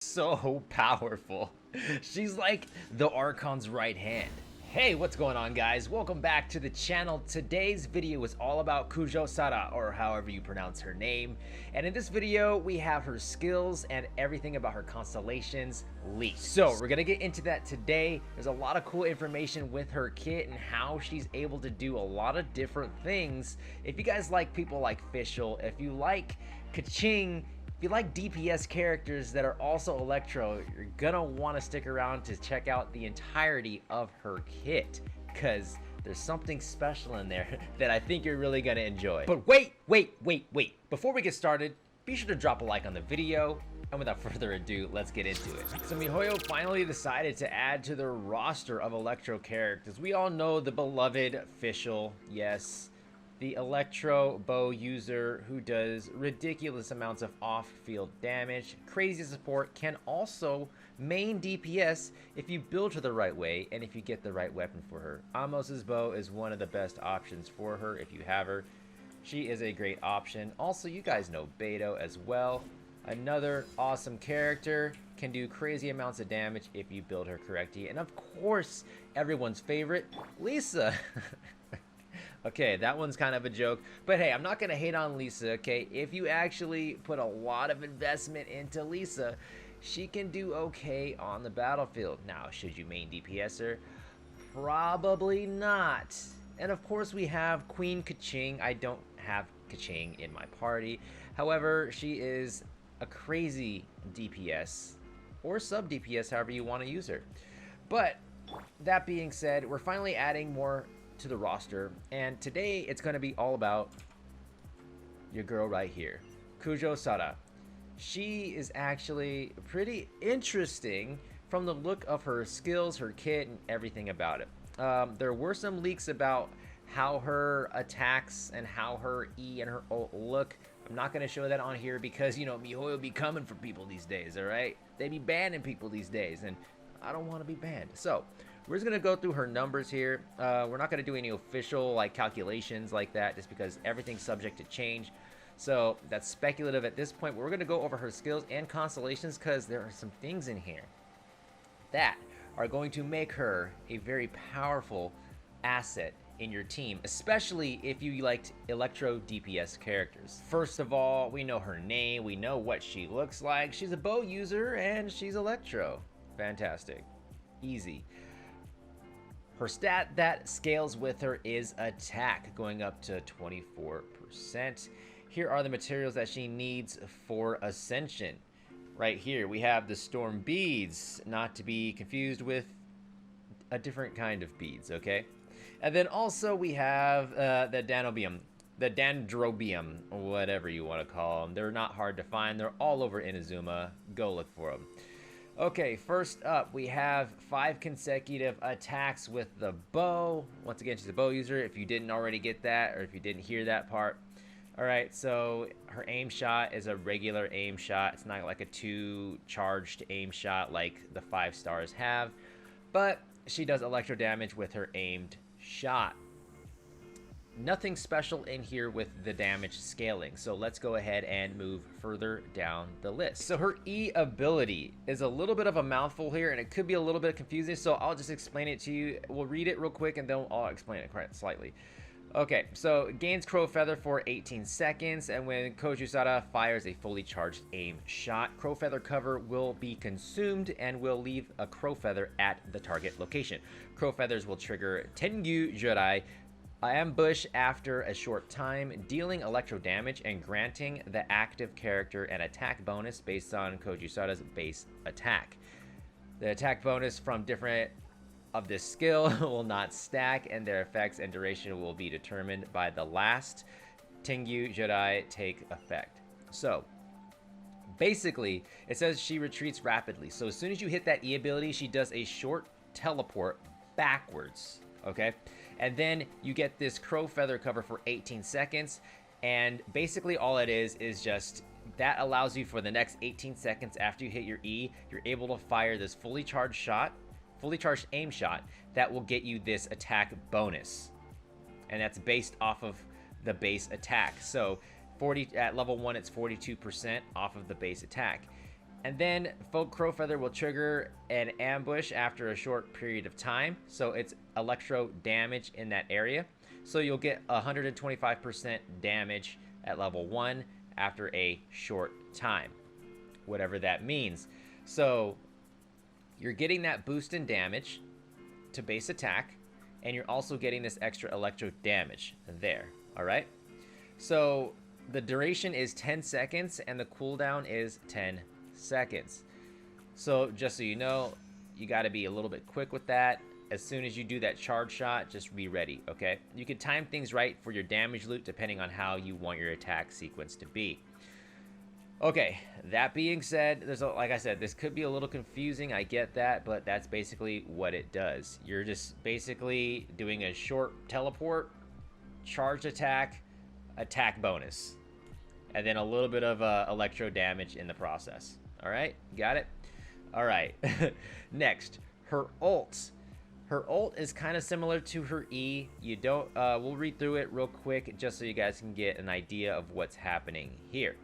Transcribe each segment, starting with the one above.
So powerful. She's like the Archon's right hand. Hey, what's going on, guys? Welcome back to the channel. Today's video is all about Kujou Sara, or however you pronounce her name. And in this video, we have her skills and everything about her constellations leaked. So we're gonna get into that today. There's a lot of cool information with her kit and how she's able to do a lot of different things. If you guys like people like Fischl, if you like Kaching, if you like DPS characters that are also Electro, you're gonna want to stick around to check out the entirety of her kit, because there's something special in there that I think you're really gonna enjoy. But wait! Before we get started, be sure to drop a like on the video, and without further ado, let's get into it. So miHoYo finally decided to add to their roster of Electro characters. We all know the beloved Fischl, yes. The Electro bow user who does ridiculous amounts of off-field damage, crazy support, can also main DPS if you build her the right way and if you get the right weapon for her. Amos's bow is one of the best options for her if you have her. She is a great option. Also, you guys know Beto as well. Another awesome character, can do crazy amounts of damage if you build her correctly. And of course, everyone's favorite, Lisa. Okay, that one's kind of a joke, but hey, I'm not gonna hate on Lisa, okay? If you actually put a lot of investment into Lisa, she can do okay on the battlefield. Now, should you main DPS her? Probably not. And of course, we have Queen Kaching. I don't have Kaching in my party. However, she is a crazy DPS, or sub DPS, however you want to use her. But that being said, we're finally adding more to the roster, and today it's going to be all about your girl right here, Kujou Sara. She is actually pretty interesting from the look of her skills, her kit, and everything about it. There were some leaks about how her attacks and how her E and her ult look. I'm not going to show that on here because, you know, miHoYo be coming for people these days, alright? They be banning people these days, and I don't want to be banned. So we're just gonna go through her numbers here. We're not gonna do any official like calculations like that, just because everything's subject to change. So that's speculative at this point. But we're gonna go over her skills and constellations because there are some things in here that are going to make her a very powerful asset in your team, especially if you liked Electro DPS characters. First of all, we know her name, we know what she looks like. She's a bow user and she's Electro. Fantastic. Easy. Her stat that scales with her is attack, going up to 24%. Here are the materials that she needs for Ascension. Right here, we have the Storm Beads, not to be confused with a different kind of beads, okay? And then also we have the Dendrobium, whatever you want to call them. They're not hard to find. They're all over Inazuma. Go look for them. Okay, first up, we have 5 consecutive attacks with the bow. Once again, she's a bow user, if you didn't already get that, or if you didn't hear that part. Alright, so her aim shot is a regular aim shot. It's not like a 2-charged aim shot like the 5 stars have. But she does electro damage with her aimed shot. Nothing special in here with the damage scaling, so let's go ahead and move further down the list. So her E ability is a little bit of a mouthful here, and it could be a little bit confusing, so I'll just explain it to you. We'll read it real quick, and then I'll explain it quite slightly. Okay, so gains Crow Feather for 18 seconds, and when Kujou Sara fires a fully charged aim shot, Crow Feather cover will be consumed and will leave a Crow Feather at the target location. Crow Feathers will trigger Tengu Jurai ambush after a short time, dealing electro damage and granting the active character an attack bonus based on Kujou Sara's base attack. The attack bonus from different of this skill will not stack, and their effects and duration will be determined by the last Tengu Jurai take effect. So basically, it says she retreats rapidly. So as soon as you hit that E ability, she does a short teleport backwards, okay? And then you get this Crow Feather cover for 18 seconds. And basically all it is just that allows you for the next 18 seconds after you hit your E, you're able to fire this fully charged aim shot that will get you this attack bonus. And that's based off of the base attack. So at level 1, it's 42% off of the base attack. And then Folk Crowfeather will trigger an ambush after a short period of time. So it's electro damage in that area. So you'll get 125% damage at level 1 after a short time, whatever that means. So you're getting that boost in damage to base attack, and you're also getting this extra electro damage there. All right. So the duration is 10 seconds and the cooldown is 10 seconds. So just so you know, you got to be a little bit quick with that. As soon as you do that charge shot, just be ready, okay? You can time things right for your damage loot depending on how you want your attack sequence to be. Okay, that being said, like I said, this could be a little confusing, I get that, but that's basically what it does. You're just basically doing a short teleport, charged attack, attack bonus, and then a little bit of electro damage in the process. All right, got it? All right, next, her ult. Her ult is kind of similar to her E. We'll read through it real quick just so you guys can get an idea of what's happening here.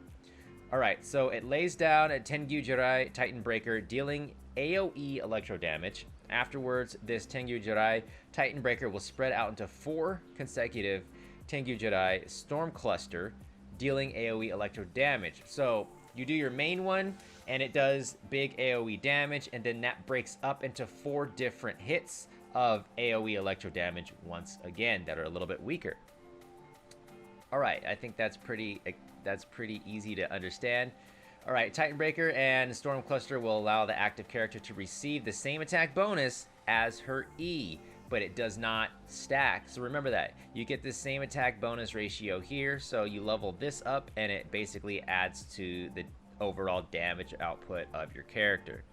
All right, so it lays down a Tengu Jirai Titan Breaker, dealing AoE electro damage. Afterwards, this Tengu Jirai Titan Breaker will spread out into 4 consecutive Tengu Jirai Storm Cluster, dealing AoE electro damage. So you do your main one, and it does big AoE damage, and then that breaks up into 4 different hits of AoE electro damage once again that are a little bit weaker. All right, I think that's pretty easy to understand. All right, Titan Breaker and Storm Cluster will allow the active character to receive the same attack bonus as her E, but it does not stack. So remember that. You get the same attack bonus ratio here, so you level this up and it basically adds to the overall damage output of your character.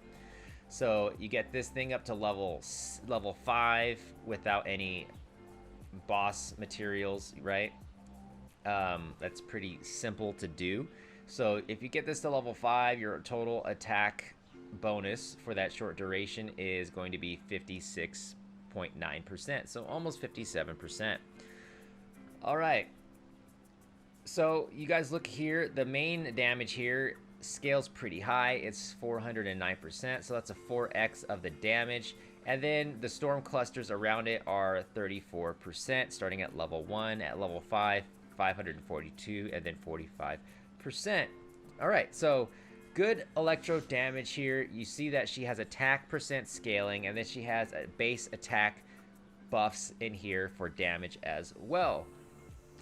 So you get this thing up to level 5 without any boss materials, right? That's pretty simple to do. So if you get this to level 5, your total attack bonus for that short duration is going to be 56.9%, so almost 57%. All right, so you guys look here, the main damage here scales pretty high. It's 409%, so that's a 4x of the damage. And then the storm clusters around it are 34%, starting at level 1. At level 5, 542, and then 45%. All right, so good electro damage here. You see that she has attack percent scaling, and then she has a base attack buffs in here for damage as well.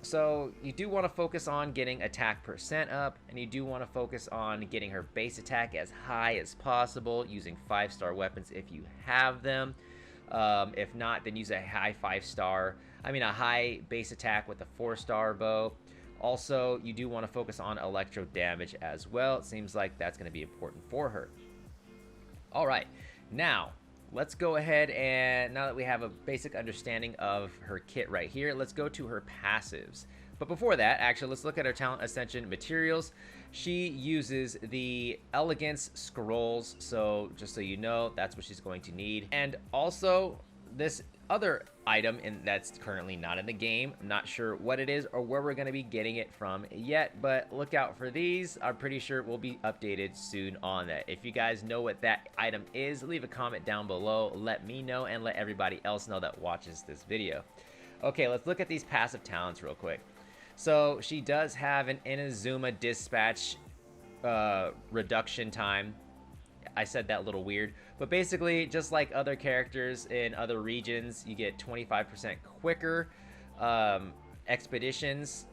So you do want to focus on getting attack percent up, and you do want to focus on getting her base attack as high as possible using 5-star weapons if you have them. If not, then use a high base attack with a 4-star bow. Also, you do want to focus on electro damage as well. It seems like that's going to be important for her. All right, now let's go ahead, and now that we have a basic understanding of her kit right here, let's go to her passives. But before that, actually, let's look at her talent ascension materials. She uses the Elegance Scrolls, so just so you know, that's what she's going to need. And also, this other item that's currently not in the game. I'm not sure what it is or where we're going to be getting it from yet, but look out for these. I'm pretty sure we'll be updated soon on that. If you guys know what that item is, leave a comment down below. Let me know and let everybody else know that watches this video. Okay, let's look at these passive talents real quick. So she does have an Inazuma dispatch reduction time. I said that a little weird, but basically just like other characters in other regions, you get 25% quicker expeditions.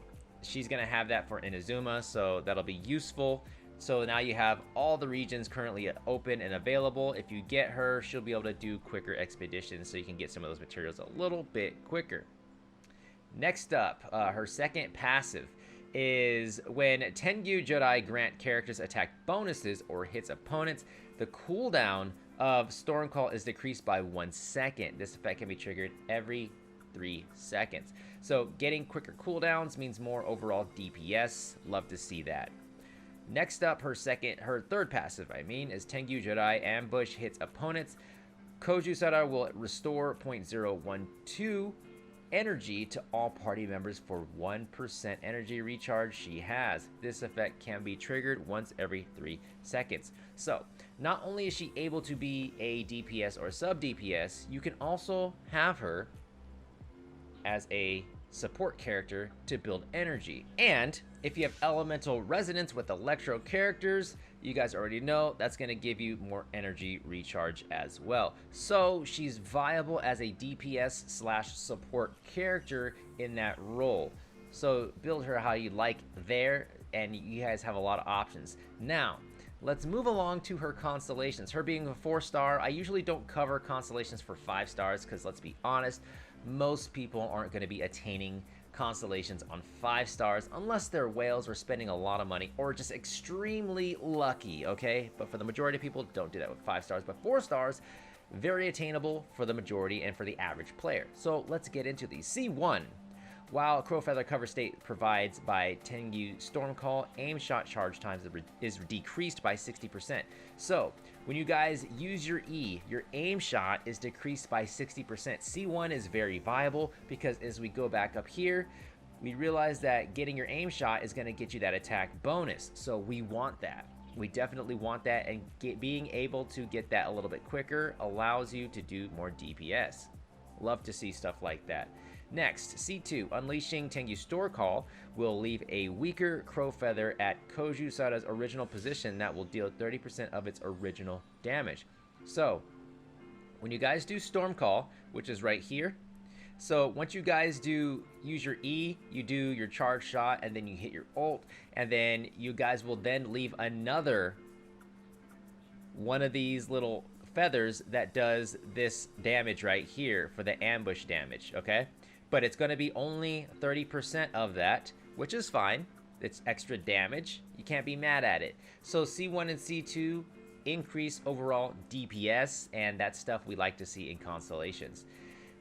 She's gonna have that for Inazuma, so that'll be useful. So now you have all the regions currently open and available. If you get her, she'll be able to do quicker expeditions, so you can get some of those materials a little bit quicker. Next up, her second passive is when Tengu Jedi grant characters attack bonuses or hits opponents, the cooldown of Storm Call is decreased by 1 second. This effect can be triggered every 3 seconds. So getting quicker cooldowns means more overall DPS. Love to see that. Next up, her third passive, is Tengu Jedi ambush hits opponents. Kujou Sara will restore 0.012 energy to all party members for 1% energy recharge she has. This effect can be triggered once every 3 seconds. So not only is she able to be a DPS or sub DPS, you can also have her as a support character to build energy. And if you have elemental resonance with electro characters, you guys already know that's going to give you more energy recharge as well. So she's viable as a DPS slash support character in that role. So build her how you like there, and you guys have a lot of options. Now let's move along to her constellations. Her being a 4-star, I usually don't cover constellations for 5 stars because let's be honest, most people aren't going to be attaining constellations on 5 stars unless they're whales or spending a lot of money or just extremely lucky, okay? But for the majority of people, don't do that with 5 stars. But 4 stars, very attainable for the majority and for the average player. So let's get into these. C1. While Crow Feather Cover State provides by Tengu Stormcall, aim shot charge times is decreased by 60%. So when you guys use your E, your aim shot is decreased by 60%. C1 is very viable because as we go back up here, we realize that getting your aim shot is going to get you that attack bonus. So we want that. We definitely want that, and being able to get that a little bit quicker allows you to do more DPS. Love to see stuff like that. Next, C2, unleashing Tengu Store Call will leave a weaker Crow Feather at Kujou Sara's original position that will deal 30% of its original damage. So, when you guys do Storm Call, which is right here, so once you guys use your E, you do your charge shot, and then you hit your ult, and then you guys will then leave another one of these little feathers that does this damage right here for the ambush damage, okay? But it's going to be only 30% of that, which is fine. It's extra damage. You can't be mad at it. So C1 and C2 increase overall DPS, and that's stuff we like to see in Constellations.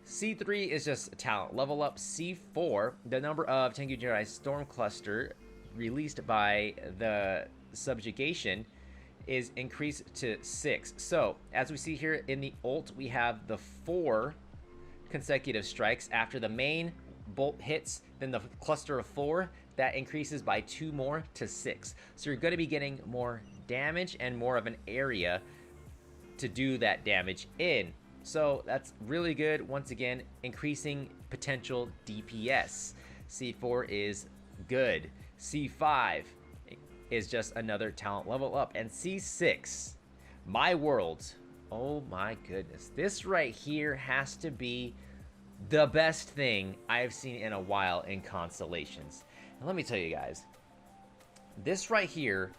C3 is just a talent level up. C4, the number of Tengu Jedi Storm Cluster released by the subjugation is increased to 6. So as we see here in the ult, we have the 4 consecutive strikes after the main bolt hits, then the cluster of 4 that increases by 2 more to 6. So you're going to be getting more damage and more of an area to do that damage in. So that's really good. Once again, increasing potential DPS. C4 is good. C5 is just another talent level up, and C6, my world. Oh my goodness. This right here has to be the best thing I've seen in a while in Constellations. And let me tell you guys, this right here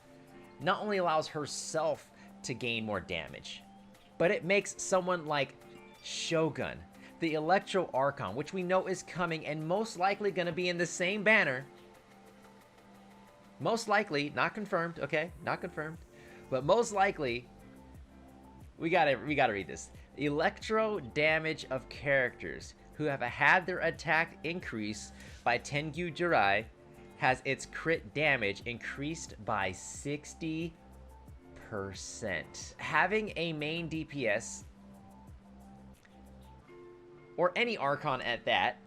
not only allows herself to gain more damage, but it makes someone like Shogun, the Electro Archon, which we know is coming and most likely going to be in the same banner. Most likely, not confirmed, okay? Not confirmed. But most likely, we gotta read this. Electro damage of characters who have had their attack increase by Tengu Jirai has its crit damage increased by 60%. Having a main DPS, or any Archon at that,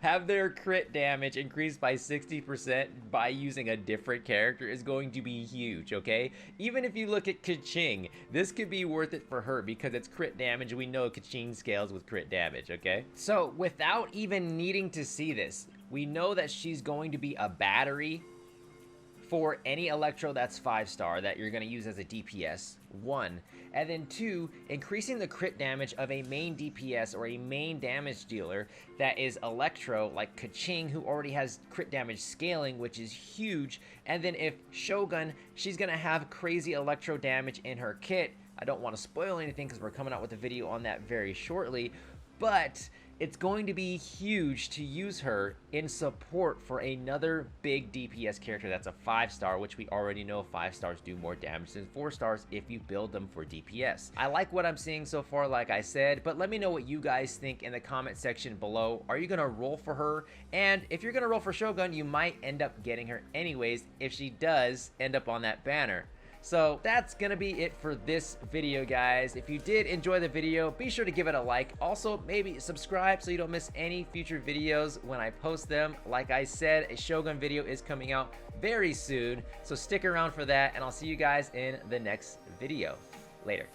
have their crit damage increased by 60% by using a different character is going to be huge, okay? Even if you look at Kaching, this could be worth it for her because it's crit damage. We know Kaching scales with crit damage, okay? So without even needing to see this, we know that she's going to be a battery for any Electro that's 5-star that you're going to use as a DPS, 1. And then 2, increasing the crit damage of a main DPS or a main damage dealer that is Electro, like Kaching, who already has crit damage scaling, which is huge. And then if Shogun, she's going to have crazy Electro damage in her kit. I don't want to spoil anything because we're coming out with a video on that very shortly. But it's going to be huge to use her in support for another big DPS character that's a 5-star, which we already know 5 stars do more damage than 4 stars if you build them for DPS. I like what I'm seeing so far, like I said, but let me know what you guys think in the comment section below. Are you going to roll for her? And if you're going to roll for Shogun, you might end up getting her anyways if she does end up on that banner. So that's gonna be it for this video, guys. If you did enjoy the video, be sure to give it a like. Also, maybe subscribe so you don't miss any future videos when I post them. Like I said, a Shogun video is coming out very soon, so stick around for that, and I'll see you guys in the next video. Later.